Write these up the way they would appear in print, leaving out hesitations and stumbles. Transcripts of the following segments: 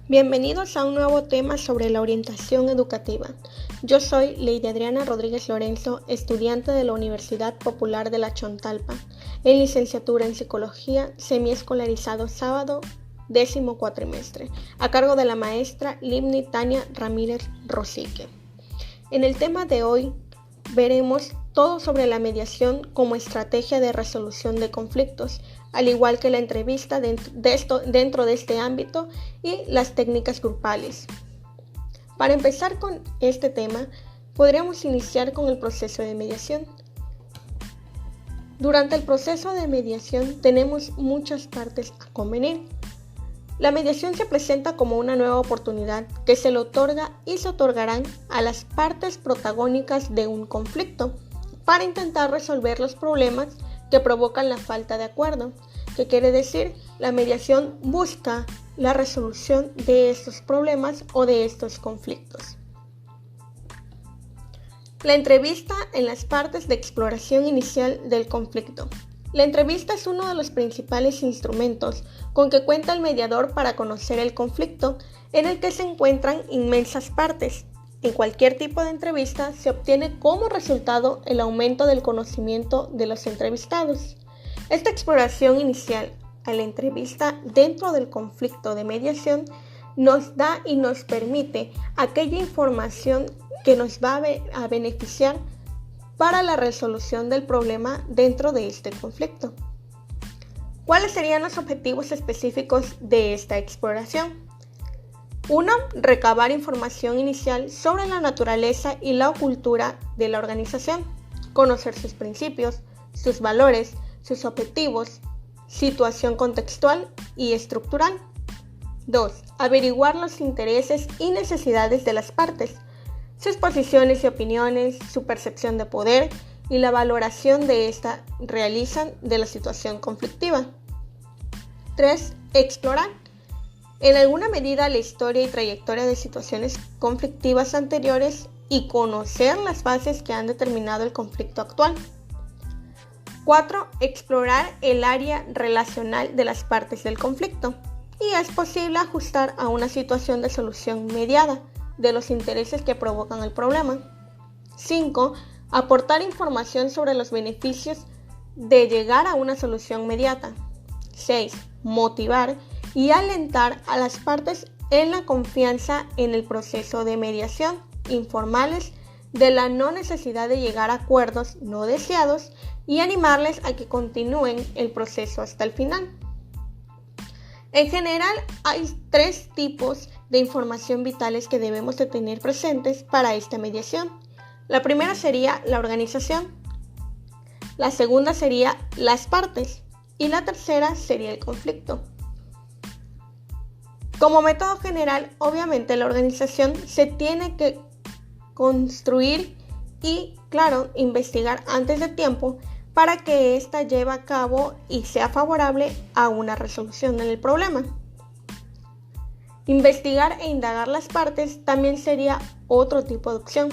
Bienvenidos a un nuevo tema sobre la orientación educativa. Yo soy Lady Adriana Rodríguez Lorenzo, estudiante de la Universidad Popular de La Chontalpa, en licenciatura en Psicología, semiescolarizado sábado, 10º cuatrimestre, a cargo de la maestra Limni Tania Ramírez Rosique. En el tema de hoy veremos todo sobre la mediación como estrategia de resolución de conflictos, al igual que la entrevista dentro de este ámbito y las técnicas grupales. Para empezar con este tema, podríamos iniciar con el proceso de mediación. Durante el proceso de mediación tenemos muchas partes a convenir. La mediación se presenta como una nueva oportunidad que se le otorga y se otorgarán a las partes protagónicas de un conflicto para intentar resolver los problemas que provocan la falta de acuerdo, que quiere decir, la mediación busca la resolución de estos problemas o de estos conflictos. La entrevista en las partes de exploración inicial del conflicto. La entrevista es uno de los principales instrumentos con que cuenta el mediador para conocer el conflicto, en el que se encuentran inmensas partes. En cualquier tipo de entrevista se obtiene como resultado el aumento del conocimiento de los entrevistados. Esta exploración inicial a la entrevista dentro del conflicto de mediación nos da y nos permite aquella información que nos va a beneficiar para la resolución del problema dentro de este conflicto. ¿Cuáles serían los objetivos específicos de esta exploración? 1. Recabar información inicial sobre la naturaleza y la cultura de la organización, conocer sus principios, sus valores, sus objetivos, situación contextual y estructural. 2. Averiguar los intereses y necesidades de las partes, sus posiciones y opiniones, su percepción de poder y la valoración de esta realizan de la situación conflictiva. 3. Explorar en alguna medida la historia y trayectoria de situaciones conflictivas anteriores y conocer las fases que han determinado el conflicto actual. 4. Explorar el área relacional de las partes del conflicto y es posible ajustar a una situación de solución mediada de los intereses que provocan el problema. 5. Aportar información sobre los beneficios de llegar a una solución inmediata. 6. Motivar y alentar a las partes en la confianza en el proceso de mediación, informarles de la no necesidad de llegar a acuerdos no deseados y animarles a que continúen el proceso hasta el final. En general, hay 3 tipos de información vitales que debemos de tener presentes para esta mediación. La primera sería la organización, la segunda sería las partes y la tercera sería el conflicto. Como método general, obviamente la organización se tiene que construir y, claro, investigar antes de tiempo para que ésta lleve a cabo y sea favorable a una resolución del problema. Investigar e indagar las partes también sería otro tipo de opción.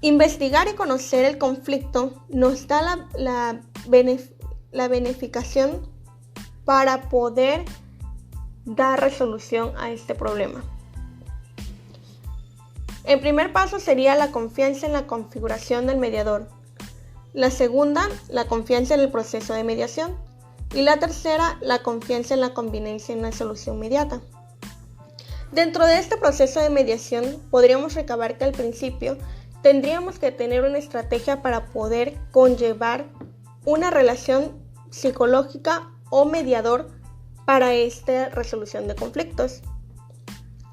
Investigar y conocer el conflicto nos da la beneficación para poder dar resolución a este problema. El primer paso sería la confianza en la configuración del mediador. La segunda, la confianza en el proceso de mediación. Y la tercera, la confianza en la conveniencia en la solución inmediata. Dentro de este proceso de mediación, podríamos recabar que al principio tendríamos que tener una estrategia para poder conllevar una relación psicológica o mediador para esta resolución de conflictos.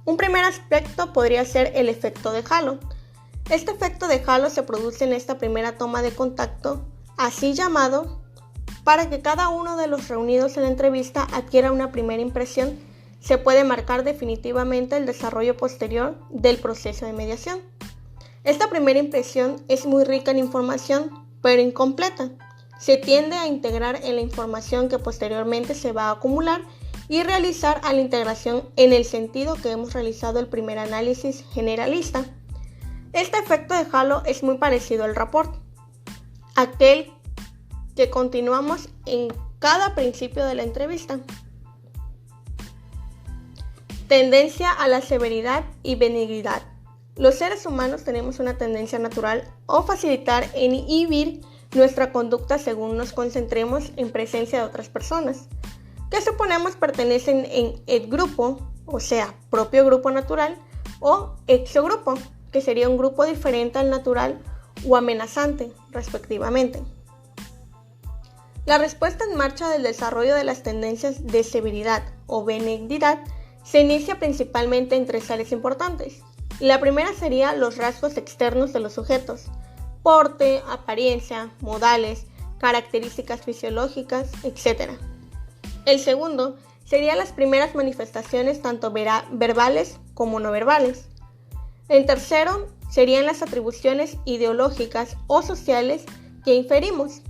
Un primer aspecto podría ser el efecto de halo. Este efecto de halo se produce en esta primera toma de contacto, así llamado, para que cada uno de los reunidos en la entrevista adquiera una primera impresión. Se puede marcar definitivamente el desarrollo posterior del proceso de mediación. Esta primera impresión es muy rica en información, pero incompleta. Se tiende a integrar en la información que posteriormente se va a acumular y realizar a la integración en el sentido que hemos realizado el primer análisis generalista. Este efecto de halo es muy parecido al rapport, aquel que continuamos en cada principio de la entrevista. Tendencia a la severidad y benignidad. Los seres humanos tenemos una tendencia natural a facilitar e inhibir nuestra conducta según nos concentremos en presencia de otras personas, que suponemos pertenecen en el grupo, o sea, propio grupo natural, o exogrupo, que sería un grupo diferente al natural o amenazante, respectivamente. La respuesta en marcha del desarrollo de las tendencias de severidad o benignidad se inicia principalmente en tres áreas importantes. La primera sería los rasgos externos de los sujetos: porte, apariencia, modales, características fisiológicas, etc. El segundo serían las primeras manifestaciones tanto verbales como no verbales. El tercero serían las atribuciones ideológicas o sociales que inferimos.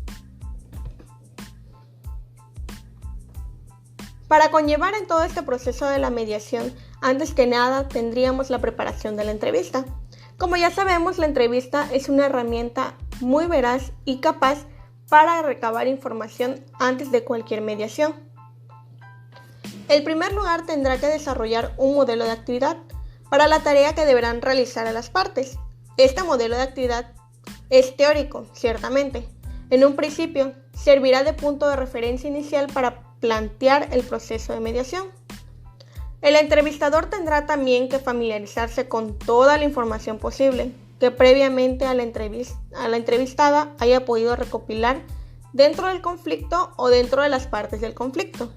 Para conllevar en todo este proceso de la mediación, antes que nada tendríamos la preparación de la entrevista. Como ya sabemos, la entrevista es una herramienta muy veraz y capaz para recabar información antes de cualquier mediación. En primer lugar, tendrá que desarrollar un modelo de actividad para la tarea que deberán realizar a las partes. Este modelo de actividad es teórico, ciertamente. En un principio, servirá de punto de referencia inicial para plantear el proceso de mediación. El entrevistador tendrá también que familiarizarse con toda la información posible que previamente a la entrevistada haya podido recopilar dentro del conflicto o dentro de las partes del conflicto.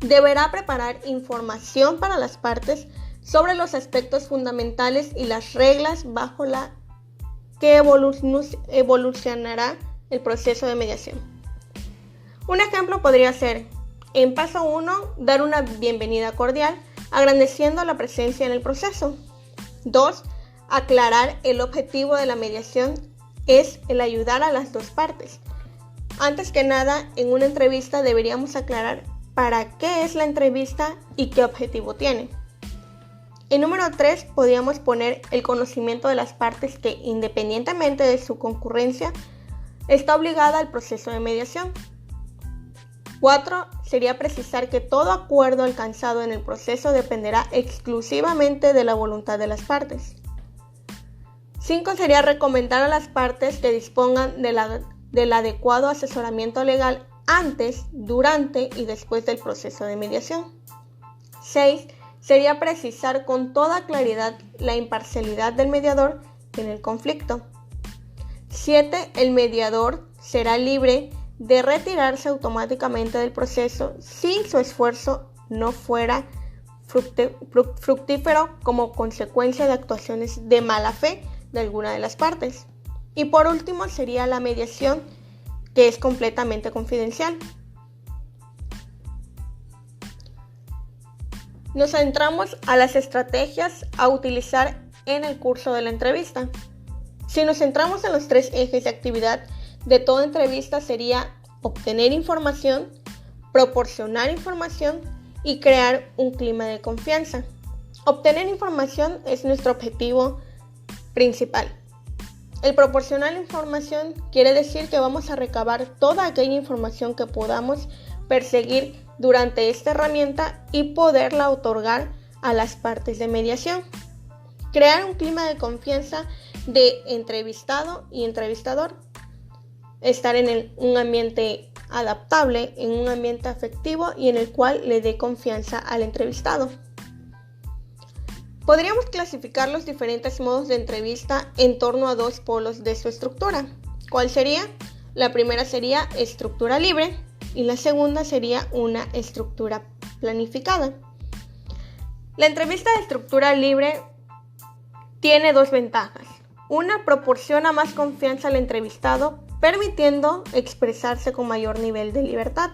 Deberá preparar información para las partes sobre los aspectos fundamentales y las reglas bajo las que evolucionará el proceso de mediación. Un ejemplo podría ser, en paso 1, dar una bienvenida cordial, agradeciendo la presencia en el proceso. 2. Aclarar el objetivo de la mediación es el ayudar a las dos partes. Antes que nada, en una entrevista deberíamos aclarar para qué es la entrevista y qué objetivo tiene. En número 3, podríamos poner el conocimiento de las partes que, independientemente de su concurrencia, está obligada al proceso de mediación. 4. Sería precisar que todo acuerdo alcanzado en el proceso dependerá exclusivamente de la voluntad de las partes. 5. Sería recomendar a las partes que dispongan del adecuado asesoramiento legal antes, durante y después del proceso de mediación. 6. Sería precisar con toda claridad la imparcialidad del mediador en el conflicto. 7. El mediador será libre de retirarse automáticamente del proceso si su esfuerzo no fuera fructífero como consecuencia de actuaciones de mala fe de alguna de las partes. Y por último sería la mediación, que es completamente confidencial. Nos centramos a las estrategias a utilizar en el curso de la entrevista. Si nos centramos en los tres ejes de actividad de toda entrevista, sería obtener información, proporcionar información y crear un clima de confianza. Obtener información es nuestro objetivo principal. El proporcionar información quiere decir que vamos a recabar toda aquella información que podamos perseguir durante esta herramienta y poderla otorgar a las partes de mediación. Crear un clima de confianza de entrevistado y entrevistador. Estar en un ambiente adaptable, en un ambiente afectivo y en el cual le dé confianza al entrevistado. Podríamos clasificar los diferentes modos de entrevista en torno a dos polos de su estructura. ¿Cuál sería? La primera sería estructura libre y la segunda sería una estructura planificada. La entrevista de estructura libre tiene dos ventajas. Una, proporciona más confianza al entrevistado, permitiendo expresarse con mayor nivel de libertad.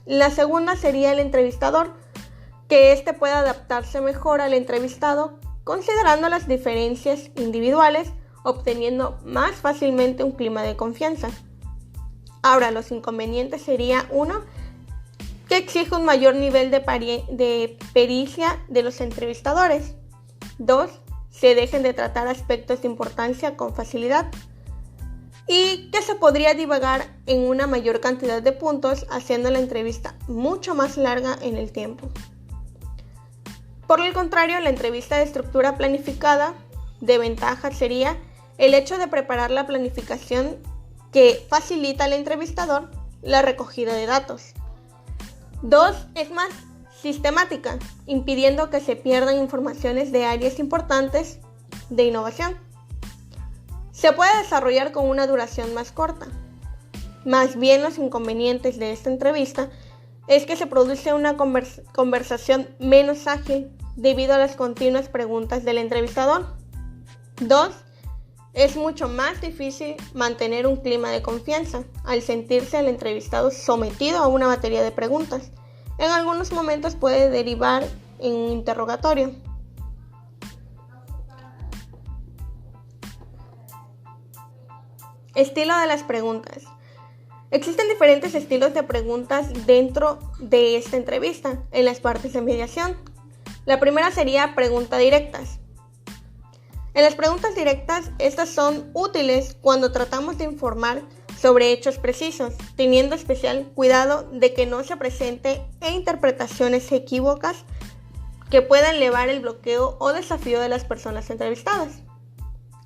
La segunda sería el entrevistador, que éste pueda adaptarse mejor al entrevistado, considerando las diferencias individuales, obteniendo más fácilmente un clima de confianza. Ahora, los inconvenientes sería uno, que exige un mayor nivel de pericia de los entrevistadores. 2. Se dejen de tratar aspectos de importancia con facilidad. Y que se podría divagar en una mayor cantidad de puntos, haciendo la entrevista mucho más larga en el tiempo. Por el contrario, la entrevista de estructura planificada de ventaja sería el hecho de preparar la planificación que facilita al entrevistador la recogida de datos. 2. Es más sistemática, impidiendo que se pierdan informaciones de áreas importantes de innovación. Se puede desarrollar con una duración más corta. Más bien, los inconvenientes de esta entrevista es que se produce una conversación menos ágil debido a las continuas preguntas del entrevistador. 2. Es mucho más difícil mantener un clima de confianza al sentirse el entrevistado sometido a una batería de preguntas. En algunos momentos puede derivar en un interrogatorio. Estilo de las preguntas. Existen diferentes estilos de preguntas dentro de esta entrevista en las partes de mediación. La primera sería preguntas directas. En las preguntas directas, estas son útiles cuando tratamos de informar sobre hechos precisos, teniendo especial cuidado de que no se presenten interpretaciones equívocas que puedan elevar el bloqueo o desafío de las personas entrevistadas.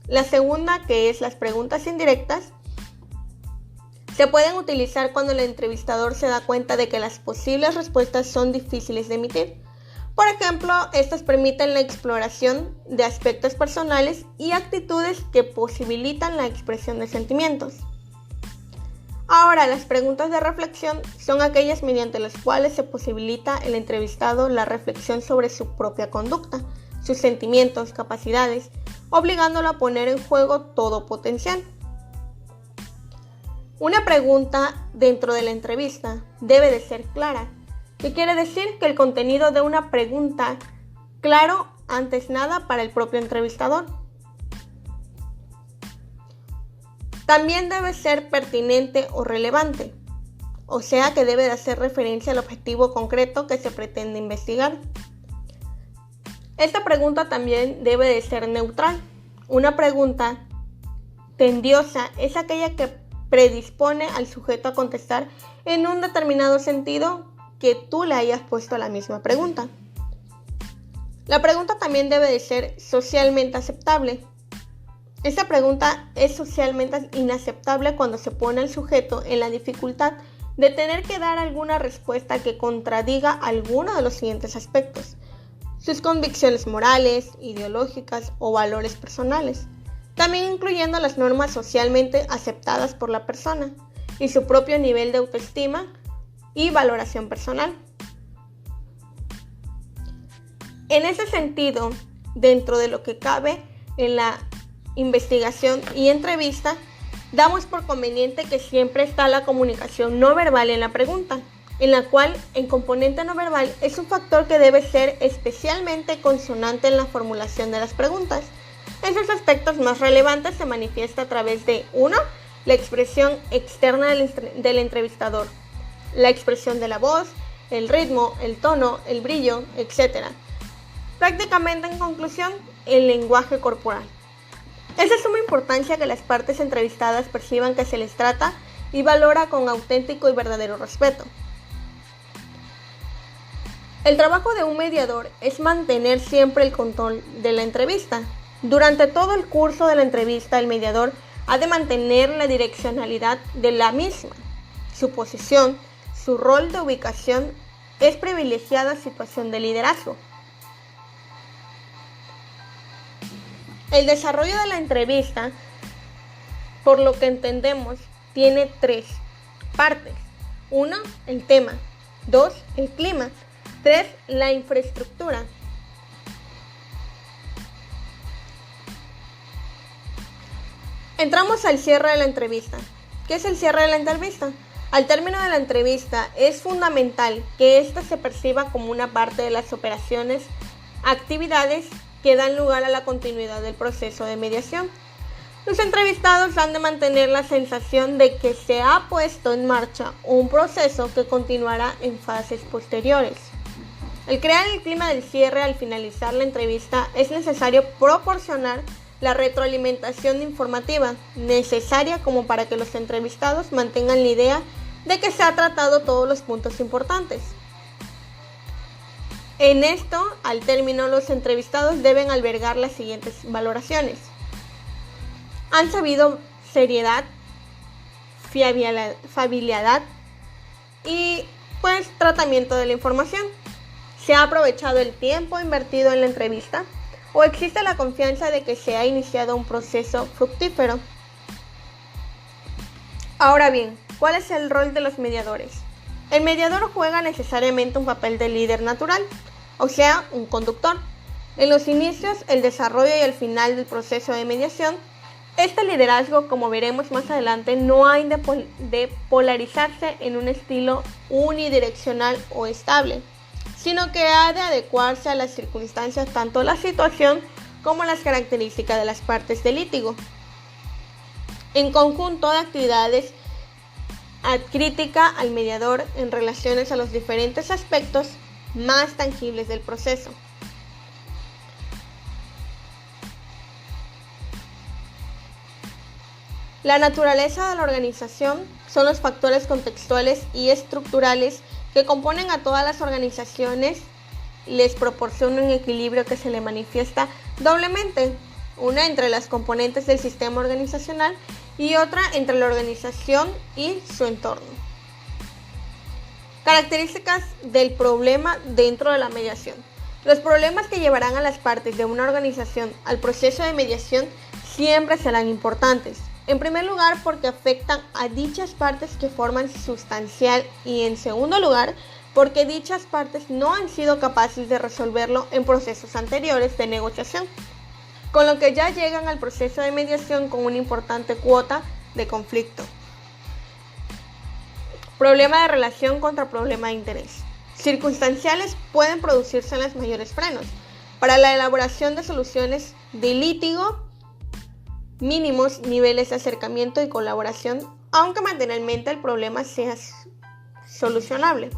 La segunda, que es las preguntas indirectas, se pueden utilizar cuando el entrevistador se da cuenta de que las posibles respuestas son difíciles de emitir. Por ejemplo, estas permiten la exploración de aspectos personales y actitudes que posibilitan la expresión de sentimientos. Ahora, las preguntas de reflexión son aquellas mediante las cuales se posibilita al entrevistado la reflexión sobre su propia conducta, sus sentimientos, capacidades, obligándolo a poner en juego todo potencial. Una pregunta dentro de la entrevista debe de ser clara. ¿Qué quiere decir? Que el contenido de una pregunta claro antes nada para el propio entrevistador. También debe ser pertinente o relevante, o sea que debe de hacer referencia al objetivo concreto que se pretende investigar. Esta pregunta también debe de ser neutral. Una pregunta tendiosa es aquella que predispone al sujeto a contestar en un determinado sentido que tú le hayas puesto a la misma pregunta. La pregunta también debe de ser socialmente aceptable. Esta pregunta es socialmente inaceptable cuando se pone al sujeto en la dificultad de tener que dar alguna respuesta que contradiga alguno de los siguientes aspectos: sus convicciones morales, ideológicas o valores personales, también incluyendo las normas socialmente aceptadas por la persona y su propio nivel de autoestima y valoración personal. En ese sentido, dentro de lo que cabe en la investigación y entrevista, damos por conveniente que siempre está la comunicación no verbal en la pregunta, en la cual el componente no verbal es un factor que debe ser especialmente consonante en la formulación de las preguntas. Esos aspectos más relevantes se manifiesta a través de 1. La expresión externa del entrevistador, la expresión de la voz, el ritmo, el tono, el brillo, etc. Prácticamente, en conclusión, el lenguaje corporal. Es de suma importancia que las partes entrevistadas perciban que se les trata y valora con auténtico y verdadero respeto. El trabajo de un mediador es mantener siempre el control de la entrevista. Durante todo el curso de la entrevista, el mediador ha de mantener la direccionalidad de la misma. Su posición, su rol de ubicación es privilegiada situación de liderazgo. El desarrollo de la entrevista, por lo que entendemos, tiene 3 partes. 1. El tema. 2. El clima. 3. La infraestructura. Entramos al cierre de la entrevista. ¿Qué es el cierre de la entrevista? Al término de la entrevista es fundamental que ésta se perciba como una parte de las operaciones, actividades que dan lugar a la continuidad del proceso de mediación. Los entrevistados han de mantener la sensación de que se ha puesto en marcha un proceso que continuará en fases posteriores. Al crear el clima del cierre al finalizar la entrevista es necesario proporcionar la retroalimentación informativa necesaria como para que los entrevistados mantengan la idea de que se ha tratado todos los puntos importantes. En esto, al término, los entrevistados deben albergar las siguientes valoraciones. Han sabido seriedad, fiabilidad y tratamiento de la información. ¿Se ha aprovechado el tiempo invertido en la entrevista? ¿O existe la confianza de que se ha iniciado un proceso fructífero? Ahora bien, ¿cuál es el rol de los mediadores? El mediador juega necesariamente un papel de líder natural, o sea, un conductor. En los inicios, el desarrollo y el final del proceso de mediación, este liderazgo, como veremos más adelante, no ha de polarizarse en un estilo unidireccional o estable, sino que ha de adecuarse a las circunstancias, tanto la situación como las características de las partes del litigio. En conjunto de actividades, crítica al mediador en relaciones a los diferentes aspectos más tangibles del proceso. La naturaleza de la organización son los factores contextuales y estructurales que componen a todas las organizaciones, les proporciona un equilibrio que se le manifiesta doblemente, una entre las componentes del sistema organizacional y otra entre la organización y su entorno. Características del problema dentro de la mediación. Los problemas que llevarán a las partes de una organización al proceso de mediación siempre serán importantes. En primer lugar, porque afectan a dichas partes que forman sustancial, y en segundo lugar, porque dichas partes no han sido capaces de resolverlo en procesos anteriores de negociación, con lo que ya llegan al proceso de mediación con una importante cuota de conflicto. Problema de relación contra problema de interés. Circunstanciales pueden producirse en los mayores frenos. Para la elaboración de soluciones de litigio, mínimos niveles de acercamiento y colaboración, aunque materialmente el problema sea solucionable.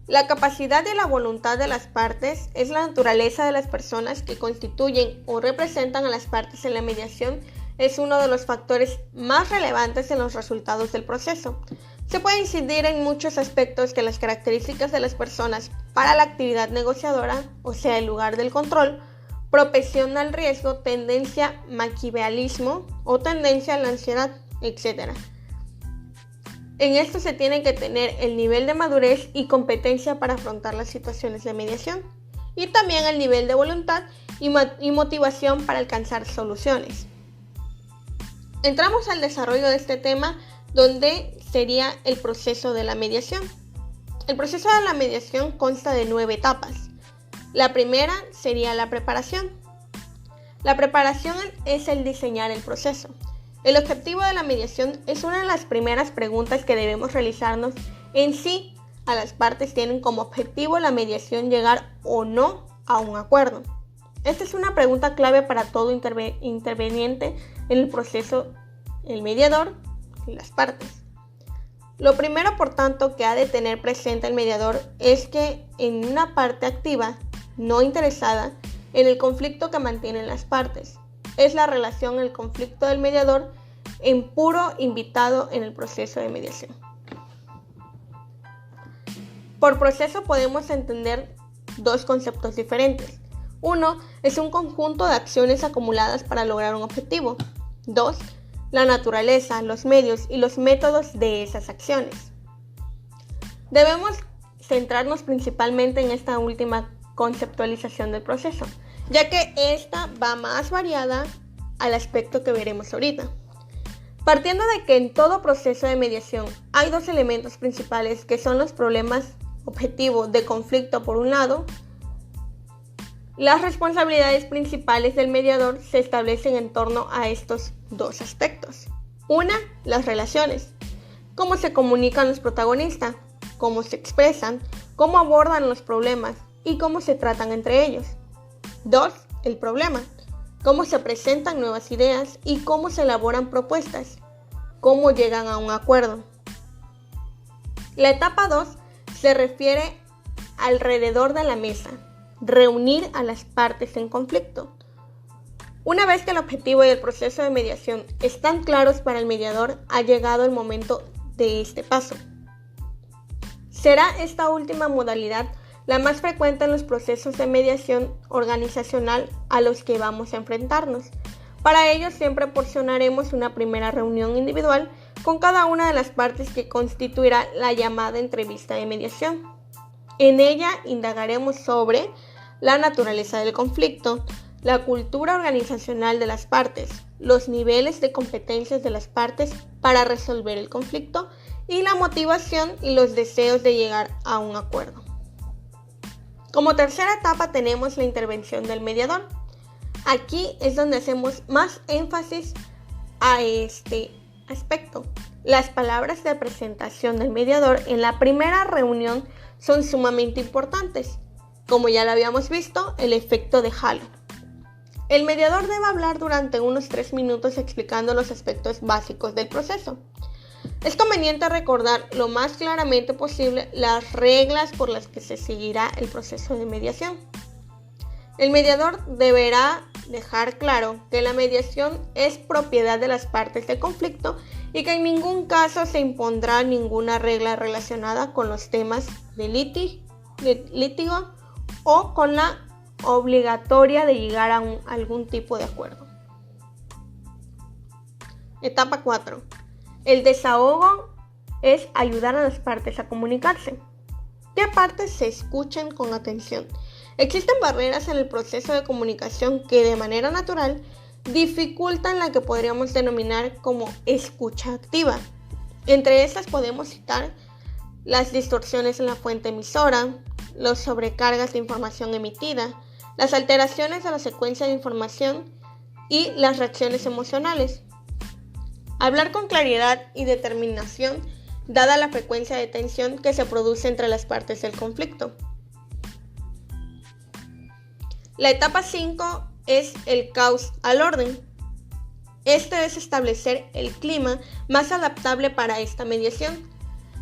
La capacidad y la voluntad de las partes es la naturaleza de las personas que constituyen o representan a las partes en la mediación. Es uno de los factores más relevantes en los resultados del proceso. Se puede incidir en muchos aspectos que las características de las personas para la actividad negociadora, o sea, el lugar del control, propensión al riesgo, tendencia maquiavelismo o tendencia a la ansiedad, etc. En esto se tiene que tener el nivel de madurez y competencia para afrontar las situaciones de mediación, y también el nivel de voluntad y motivación para alcanzar soluciones. Entramos al desarrollo de este tema, donde sería el proceso de la mediación. El proceso de la mediación consta de 9 etapas. La primera sería la preparación. La preparación es el diseñar el proceso. El objetivo de la mediación es una de las primeras preguntas que debemos realizarnos. En sí, a las partes tienen como objetivo la mediación llegar o no a un acuerdo. Esta es una pregunta clave para todo interveniente en el proceso, el mediador y las partes. Lo primero, por tanto, que ha de tener presente el mediador es que en una parte activa, no interesada, en el conflicto que mantienen las partes. Es la relación, el conflicto del mediador en puro invitado en el proceso de mediación. Por proceso podemos entender dos conceptos diferentes. Uno es un conjunto de acciones acumuladas para lograr un objetivo. 2. La naturaleza, los medios y los métodos de esas acciones. Debemos centrarnos principalmente en esta última conceptualización del proceso, ya que esta va más variada al aspecto que veremos ahorita. Partiendo de que en todo proceso de mediación hay dos elementos principales que son los problemas objetivos de conflicto por un lado, las responsabilidades principales del mediador se establecen en torno a estos dos aspectos. Una, las relaciones, cómo se comunican los protagonistas, cómo se expresan, cómo abordan los problemas y cómo se tratan entre ellos. 2. El problema, cómo se presentan nuevas ideas y cómo se elaboran propuestas, cómo llegan a un acuerdo. La etapa 2 se refiere alrededor de la mesa, reunir a las partes en conflicto. Una vez que el objetivo y el proceso de mediación están claros para el mediador, ha llegado el momento de este paso. Será esta última modalidad la más frecuente en los procesos de mediación organizacional a los que vamos a enfrentarnos. Para ello siempre proporcionaremos una primera reunión individual con cada una de las partes que constituirá la llamada entrevista de mediación. En ella indagaremos sobre la naturaleza del conflicto, la cultura organizacional de las partes, los niveles de competencias de las partes para resolver el conflicto y la motivación y los deseos de llegar a un acuerdo. Como tercera etapa tenemos la intervención del mediador. Aquí es donde hacemos más énfasis a este aspecto. Las palabras de presentación del mediador en la primera reunión son sumamente importantes. Como ya lo habíamos visto, el efecto de halo. El mediador debe hablar durante unos 3 minutos explicando los aspectos básicos del proceso. Es conveniente recordar lo más claramente posible las reglas por las que se seguirá el proceso de mediación. El mediador deberá dejar claro que la mediación es propiedad de las partes de conflicto y que en ningún caso se impondrá ninguna regla relacionada con los temas de litigio o con la obligatoria de llegar a algún tipo de acuerdo. Etapa 4. El desahogo es ayudar a las partes a comunicarse. ¿Qué partes se escuchen con atención? Existen barreras en el proceso de comunicación que de manera natural dificultan la que podríamos denominar como escucha activa. Entre estas podemos citar las distorsiones en la fuente emisora, las sobrecargas de información emitida, las alteraciones de la secuencia de información y las reacciones emocionales. Hablar con claridad y determinación, dada la frecuencia de tensión que se produce entre las partes del conflicto. La etapa 5 es el caos al orden. Este es establecer el clima más adaptable para esta mediación.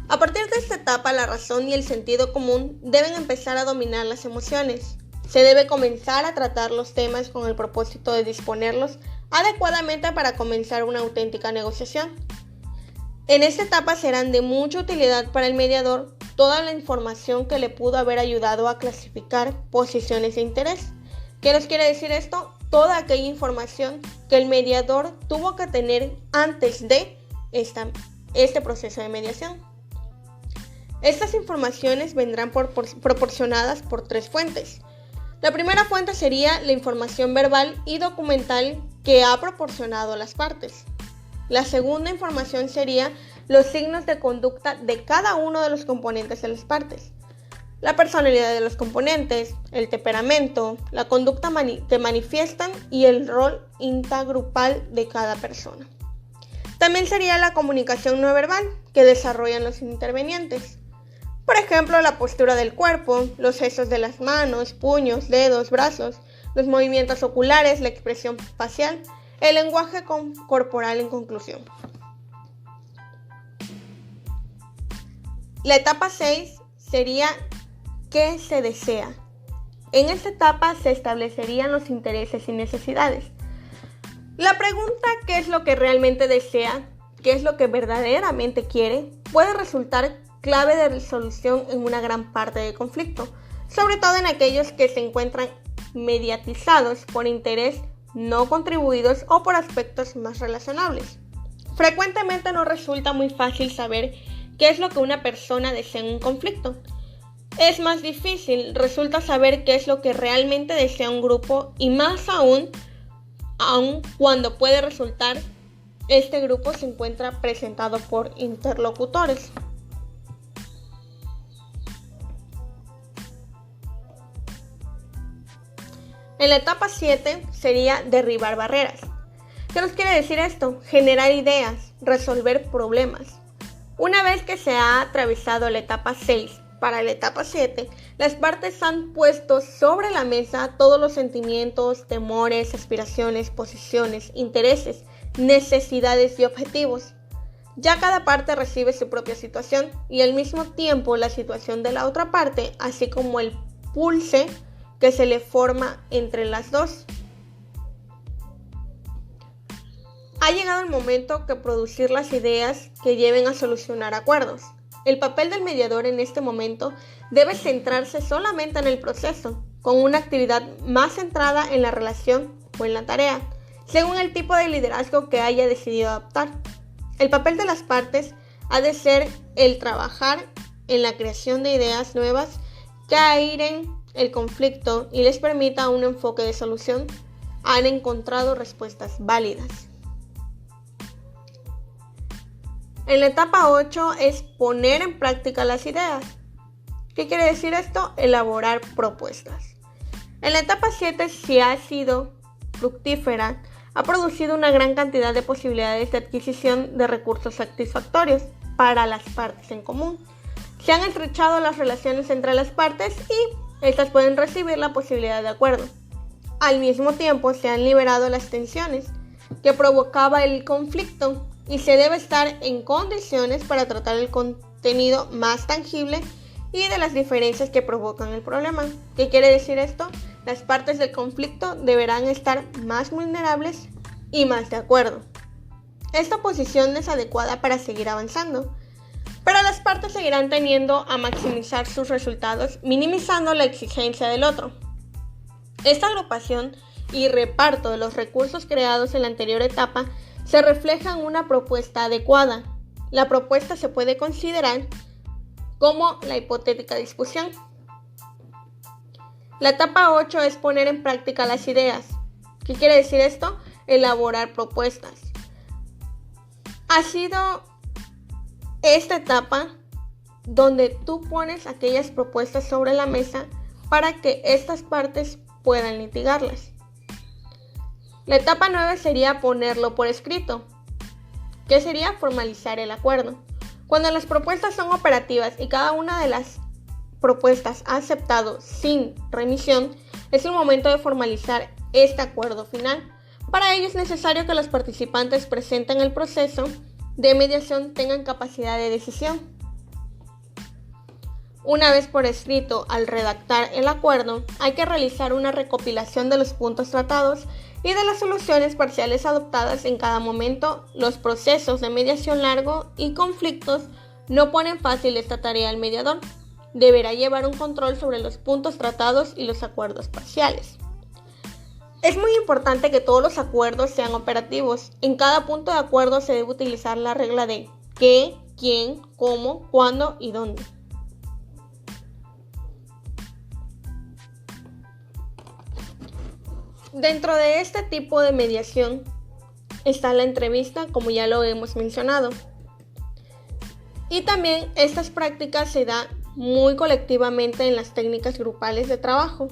A partir de esta etapa, la razón y el sentido común deben empezar a dominar las emociones. Se debe comenzar a tratar los temas con el propósito de disponerlos adecuadamente para comenzar una auténtica negociación. En esta etapa serán de mucha utilidad para el mediador toda la información que le pudo haber ayudado a clasificar posiciones de interés. ¿Qué nos quiere decir esto? Toda aquella información que el mediador tuvo que tener antes de este proceso de mediación. Estas informaciones vendrán proporcionadas por 3 fuentes. La primera fuente sería la información verbal y documental que ha proporcionado las partes. La segunda información sería los signos de conducta de cada uno de los componentes de las partes. La personalidad de los componentes, el temperamento, la conducta que manifiestan y el rol intergrupal de cada persona. También sería la comunicación no verbal que desarrollan los intervenientes. Por ejemplo, la postura del cuerpo, los gestos de las manos, puños, dedos, brazos, los movimientos oculares, la expresión facial, el lenguaje corporal en conclusión. La etapa 6 sería ¿qué se desea? En esta etapa se establecerían los intereses y necesidades. La pregunta ¿qué es lo que realmente desea? ¿Qué es lo que verdaderamente quiere? Puede resultar clave de resolución en una gran parte del conflicto, sobre todo en aquellos que se encuentran mediatizados por interés no contribuidos o por aspectos más relacionables. Frecuentemente no resulta muy fácil saber qué es lo que una persona desea en un conflicto. Es más difícil, resulta saber qué es lo que realmente desea un grupo y más aún cuando puede resultar este grupo se encuentra presentado por interlocutores. En la etapa 7 sería derribar barreras. ¿Qué nos quiere decir esto? Generar ideas, resolver problemas. Una vez que se ha atravesado la etapa 6, para la etapa 7, las partes han puesto sobre la mesa todos los sentimientos, temores, aspiraciones, posiciones, intereses, necesidades y objetivos. Ya cada parte recibe su propia situación y al mismo tiempo la situación de la otra parte, así como el pulse que se le forma entre las dos. Ha llegado el momento de producir las ideas que lleven a solucionar acuerdos. El papel del mediador en este momento debe centrarse solamente en el proceso, con una actividad más centrada en la relación o en la tarea, según el tipo de liderazgo que haya decidido adoptar. El papel de las partes ha de ser el trabajar en la creación de ideas nuevas que airen el conflicto y les permita un enfoque de solución. Han encontrado respuestas válidas. En la etapa 8 es poner en práctica las ideas. ¿Qué quiere decir esto? Elaborar propuestas. En la etapa 7, si ha sido fructífera, ha producido una gran cantidad de posibilidades de adquisición de recursos satisfactorios para las partes en común. Se han estrechado las relaciones entre las partes y estas pueden recibir la posibilidad de acuerdo. Al mismo tiempo, se han liberado las tensiones que provocaba el conflicto y se debe estar en condiciones para tratar el contenido más tangible y de las diferencias que provocan el problema. ¿Qué quiere decir esto? Las partes del conflicto deberán estar más vulnerables y más de acuerdo. Esta posición es adecuada para seguir avanzando, pero las partes seguirán tendiendo a maximizar sus resultados, minimizando la exigencia del otro. Esta agrupación y reparto de los recursos creados en la anterior etapa se refleja en una propuesta adecuada. La propuesta se puede considerar como la hipotética discusión. La etapa 8 es poner en práctica las ideas. ¿Qué quiere decir esto? Elaborar propuestas. Ha sido esta etapa donde tú pones aquellas propuestas sobre la mesa para que estas partes puedan litigarlas. La etapa 9 sería ponerlo por escrito. ¿Qué sería? Formalizar el acuerdo. Cuando las propuestas son operativas y cada una de las propuestas ha aceptado sin remisión, es el momento de formalizar este acuerdo final. Para ello es necesario que los participantes presentes en el proceso de mediación tengan capacidad de decisión. Una vez por escrito, al redactar el acuerdo, hay que realizar una recopilación de los puntos tratados y de las soluciones parciales adoptadas en cada momento. Los procesos de mediación largo y conflictos no ponen fácil esta tarea al mediador. Deberá llevar un control sobre los puntos tratados y los acuerdos parciales. Es muy importante que todos los acuerdos sean operativos. En cada punto de acuerdo se debe utilizar la regla de qué, quién, cómo, cuándo y dónde. Dentro de este tipo de mediación está la entrevista, como ya lo hemos mencionado. Y también estas prácticas se dan muy colectivamente en las técnicas grupales de trabajo.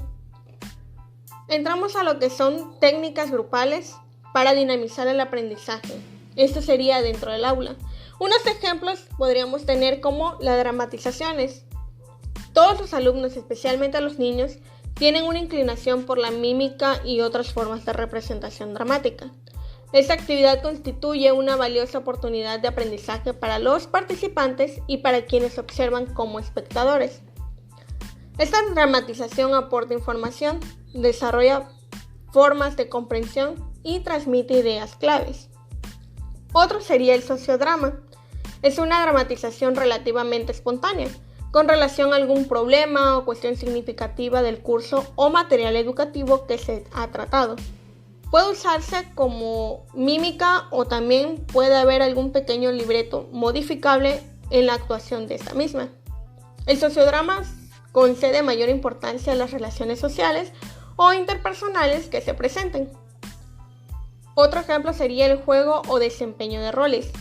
Entramos a lo que son técnicas grupales para dinamizar el aprendizaje. Esto sería dentro del aula. Unos ejemplos podríamos tener como las dramatizaciones. Todos los alumnos, especialmente los niños, tienen una inclinación por la mímica y otras formas de representación dramática. Esta actividad constituye una valiosa oportunidad de aprendizaje para los participantes y para quienes observan como espectadores. Esta dramatización aporta información, desarrolla formas de comprensión y transmite ideas claves. Otro sería el sociodrama. Es una dramatización relativamente espontánea, con relación a algún problema o cuestión significativa del curso o material educativo que se ha tratado. Puede usarse como mímica o también puede haber algún pequeño libreto modificable en la actuación de esta misma. El sociodrama concede mayor importancia a las relaciones sociales o interpersonales que se presenten. Otro ejemplo sería el juego o desempeño de roles.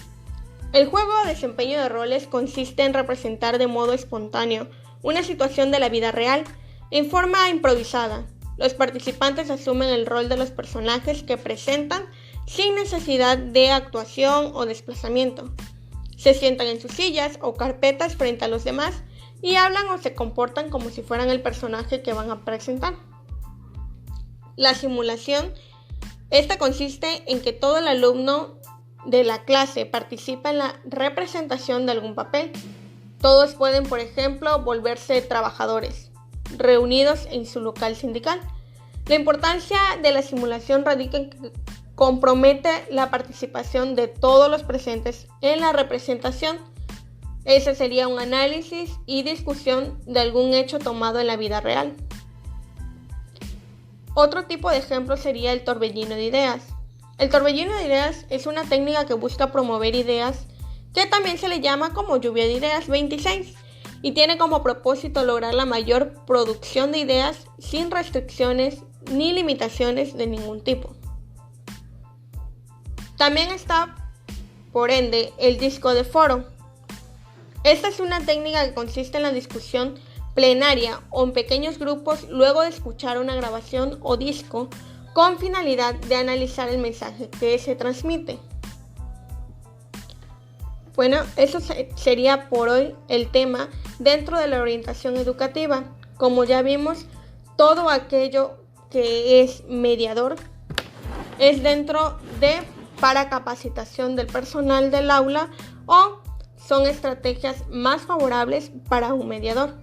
El juego o desempeño de roles consiste en representar de modo espontáneo una situación de la vida real en forma improvisada. Los participantes asumen el rol de los personajes que presentan sin necesidad de actuación o desplazamiento. Se sientan en sus sillas o carpetas frente a los demás y hablan o se comportan como si fueran el personaje que van a presentar. La simulación, esta consiste en que todo el alumno de la clase participa en la representación de algún papel. Todos pueden, por ejemplo, volverse trabajadores, reunidos en su local sindical. La importancia de la simulación radica en que compromete la participación de todos los presentes en la representación, Ese sería un análisis y discusión de algún hecho tomado en la vida real. Otro tipo de ejemplo sería el torbellino de ideas. El torbellino de ideas es una técnica que busca promover ideas, que también se le llama como lluvia de ideas 26, y tiene como propósito lograr la mayor producción de ideas sin restricciones ni limitaciones de ningún tipo. También está, por ende, el disco de foro. Esta es una técnica que consiste en la discusión plenaria o en pequeños grupos luego de escuchar una grabación o disco con finalidad de analizar el mensaje que se transmite. Bueno, eso sería por hoy el tema dentro de la orientación educativa. Como ya vimos, todo aquello que es mediador es dentro de para capacitación del personal del aula o son estrategias más favorables para un mediador.